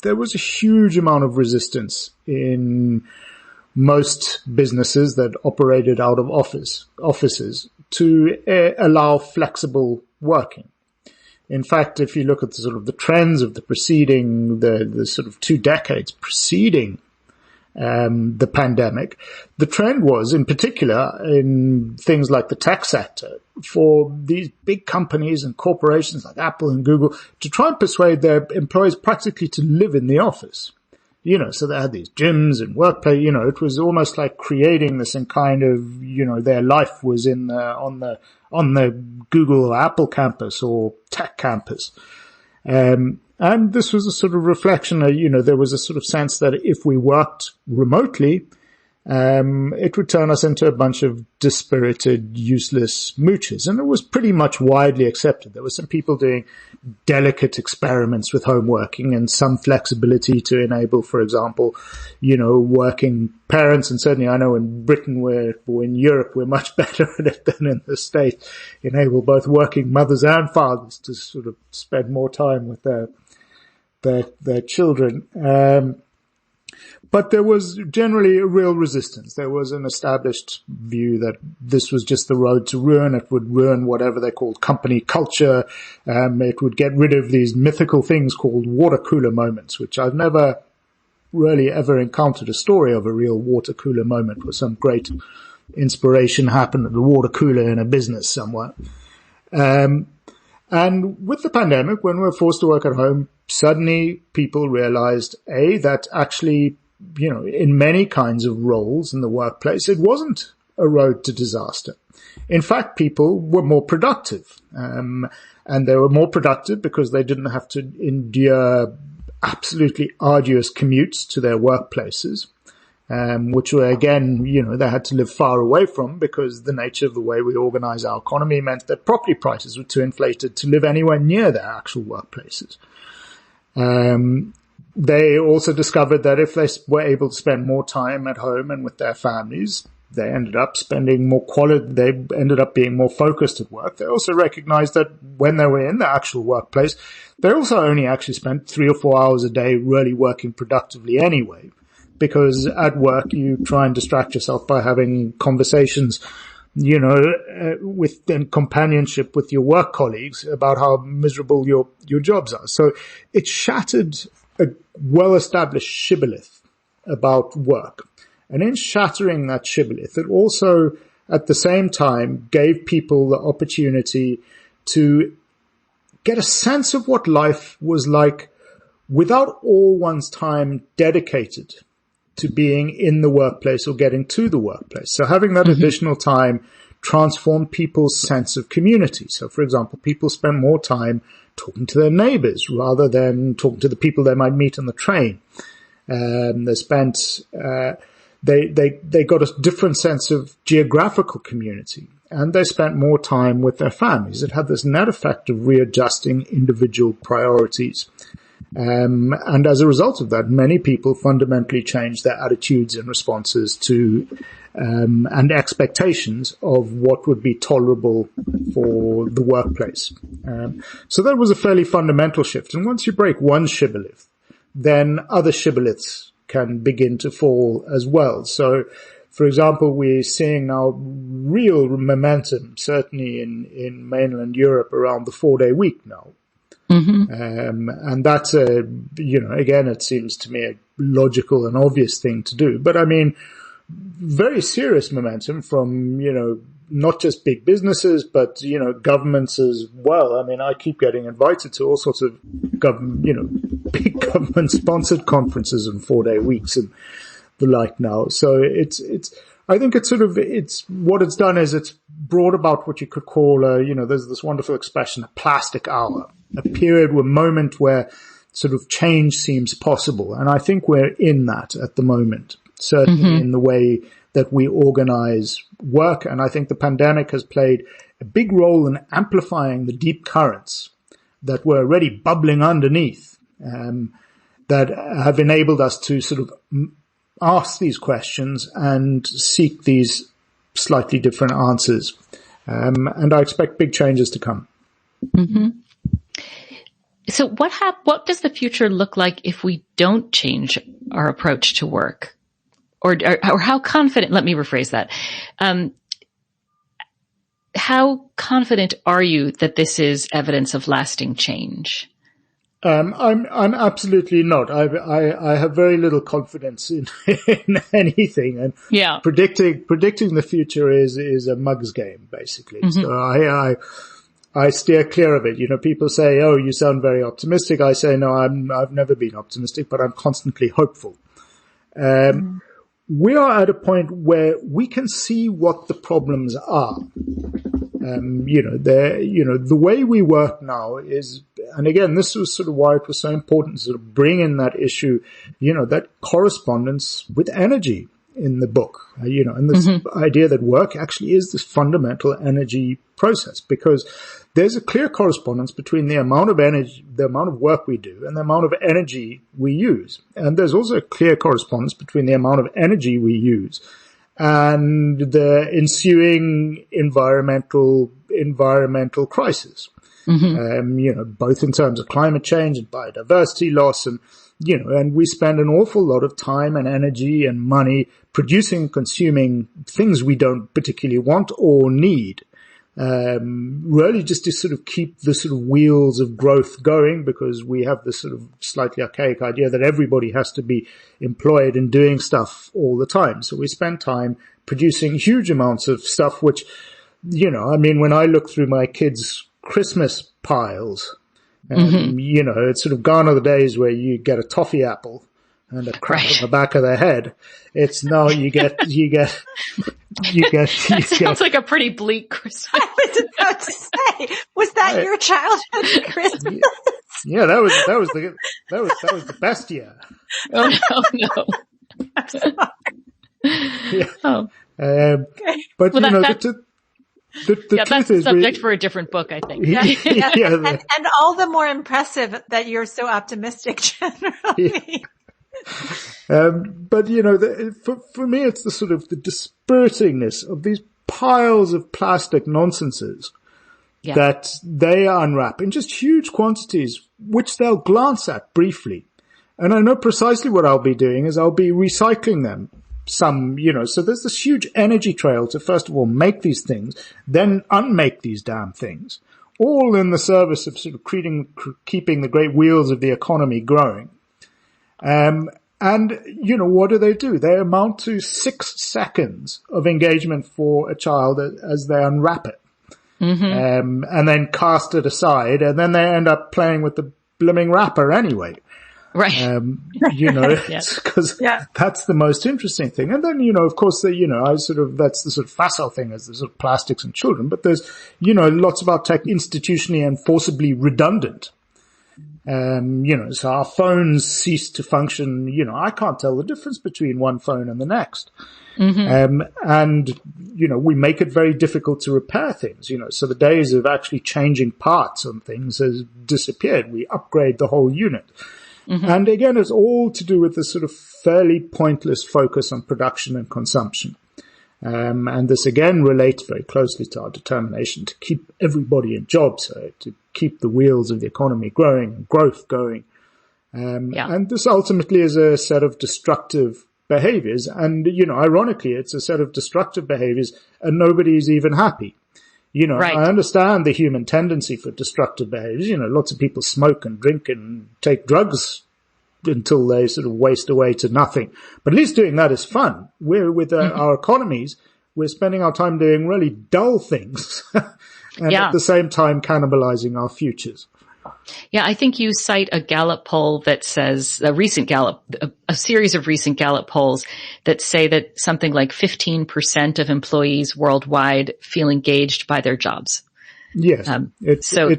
there was a huge amount of resistance in most businesses that operated out of offices to allow flexible working. In fact, if you look at the sort of the trends of the sort of 2 decades preceding the pandemic, the trend was, in particular, in things like the tech sector, for these big companies and corporations like Apple and Google to try and persuade their employees practically to live in the office. So they had these gyms and workplace, it was almost like creating this in kind of, their life was on the Google or Apple campus or tech campus. And this was a sort of reflection of, there was a sort of sense that if we worked remotely, it would turn us into a bunch of dispirited, useless mooches. And it was pretty much widely accepted. There were some people doing delicate experiments with home working and some flexibility to enable, for example, working parents. And certainly I know in Britain or in Europe, we're much better at it than in the States, enable both working mothers and fathers to sort of spend more time with their children. But there was generally a real resistance. There was an established view that this was just the road to ruin. It would ruin whatever they called company culture. It would get rid of these mythical things called water cooler moments, which I've never really ever encountered a story of a real water cooler moment where some great inspiration happened at the water cooler in a business somewhere. And with the pandemic, when we were forced to work at home, suddenly people realized, that actually, in many kinds of roles in the workplace, it wasn't a road to disaster. In fact, people were more productive. And they were more productive because they didn't have to endure absolutely arduous commutes to their workplaces, which were, again, they had to live far away from because the nature of the way we organize our economy meant that property prices were too inflated to live anywhere near their actual workplaces. They also discovered that if they were able to spend more time at home and with their families, they ended up spending more quality, they ended up being more focused at work. They also recognized that when they were in the actual workplace, they also only actually spent 3 or 4 hours a day really working productively anyway, because at work you try and distract yourself by having conversations with in companionship with your work colleagues about how miserable your jobs are. So it shattered a well-established shibboleth about work. And in shattering that shibboleth, it also, at the same time, gave people the opportunity to get a sense of what life was like without all one's time dedicated to being in the workplace or getting to the workplace. So having that additional time transformed people's sense of community. So, for example, people spend more time talking to their neighbors rather than talking to the people they might meet on the train. They spent, they got a different sense of geographical community, and they spent more time with their families. It had this net effect of readjusting individual priorities. And as a result of that, many people fundamentally changed their attitudes and responses to and expectations of what would be tolerable for the workplace. So that was a fairly fundamental shift. And once you break one shibboleth, then other shibboleths can begin to fall as well. So, for example, we're seeing now real momentum, certainly in mainland Europe, around the 4-day week now. And that's again, it seems to me a logical and obvious thing to do. But I mean, very serious momentum from, not just big businesses, but, governments as well. I mean, I keep getting invited to all sorts of big government sponsored conferences and 4-day weeks and the like now. So I think it's what it's done is it's brought about what you could call there's this wonderful expression, a plastic hour, a period, a moment where sort of change seems possible. And I think we're in that at the moment, certainly in the way that we organize work. And I think the pandemic has played a big role in amplifying the deep currents that were already bubbling underneath, that have enabled us to sort of ask these questions and seek these slightly different answers. And I expect big changes to come. So what does the future look like if we don't change our approach to work? Or how confident, let me rephrase that. How confident are you that this is evidence of lasting change? I'm absolutely not. I have very little confidence in anything, and predicting the future is a mug's game, basically. Mm-hmm. So I steer clear of it. You know, people say, "Oh, you sound very optimistic." I say, "No, I've never been optimistic, but I'm constantly hopeful." We are at a point where we can see what the problems are. The way we work now is, and again, this was sort of why it was so important to sort of bring in that issue, that correspondence with energy in the book, and this idea that work actually is this fundamental energy process, because there's a clear correspondence between the amount of energy, the amount of work we do, and the amount of energy we use. And there's also a clear correspondence between the amount of energy we use and the ensuing environmental crisis. Mm-hmm. Both in terms of climate change and biodiversity loss, and we spend an awful lot of time and energy and money producing and consuming things we don't particularly want or need. Really just to sort of keep the sort of wheels of growth going, because we have this sort of slightly archaic idea that everybody has to be employed and doing stuff all the time. So we spend time producing huge amounts of stuff, which, when I look through my kids' Christmas piles, it's sort of gone are the days where you get a toffee apple and a crack on the back of the head. It's now you get. That sounds like a pretty bleak Christmas. I was about to say, was that your childhood Christmas? Yeah, that was the best year. Oh no. Yeah. Oh. But well, the that's the subject for a different book, I think. And all the more impressive that you're so optimistic generally. But for me, it's the sort of the dispiritingness of these piles of plastic nonsenses that they unwrap in just huge quantities, which they'll glance at briefly. And I know precisely what I'll be doing is I'll be recycling them. So there's this huge energy trail to first of all make these things, then unmake these damn things, all in the service of sort of keeping the great wheels of the economy growing. And what do? They amount to 6 seconds of engagement for a child as they unwrap it. Mm-hmm. And then cast it aside, and then they end up playing with the blooming wrapper anyway. Right. Because that's the most interesting thing. And then, of course, that's the sort of facile thing as the sort of plastics and children, but there's, lots of our tech institutionally and forcibly redundant. So our phones cease to function. I can't tell the difference between one phone and the next. Mm-hmm. And we make it very difficult to repair things, so the days of actually changing parts on things has disappeared. We upgrade the whole unit. Mm-hmm. And again, it's all to do with this sort of fairly pointless focus on production and consumption. And this again relates very closely to our determination to keep everybody in jobs, to keep the wheels of the economy growing and growth going. And this ultimately is a set of destructive behaviors. And, ironically, it's a set of destructive behaviors and nobody's even happy. Right. I understand the human tendency for destructive behaviors. Lots of people smoke and drink and take drugs until they sort of waste away to nothing. But at least doing that is fun. With our economies, we're spending our time doing really dull things and at the same time cannibalizing our futures. Yeah, I think you cite a Gallup poll that says, a series of recent Gallup polls that say that something like 15% of employees worldwide feel engaged by their jobs. Yes. So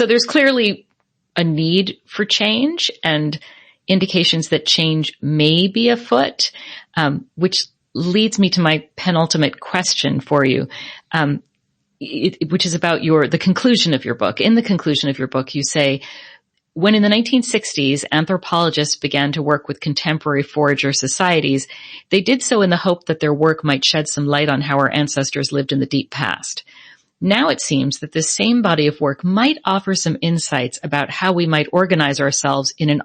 there's clearly a need for change and indications that change may be afoot, which leads me to my penultimate question for you. Which is about the conclusion of your book. In the conclusion of your book, you say, when in the 1960s, anthropologists began to work with contemporary forager societies, they did so in the hope that their work might shed some light on how our ancestors lived in the deep past. Now it seems that this same body of work might offer some insights about how we might organize ourselves in an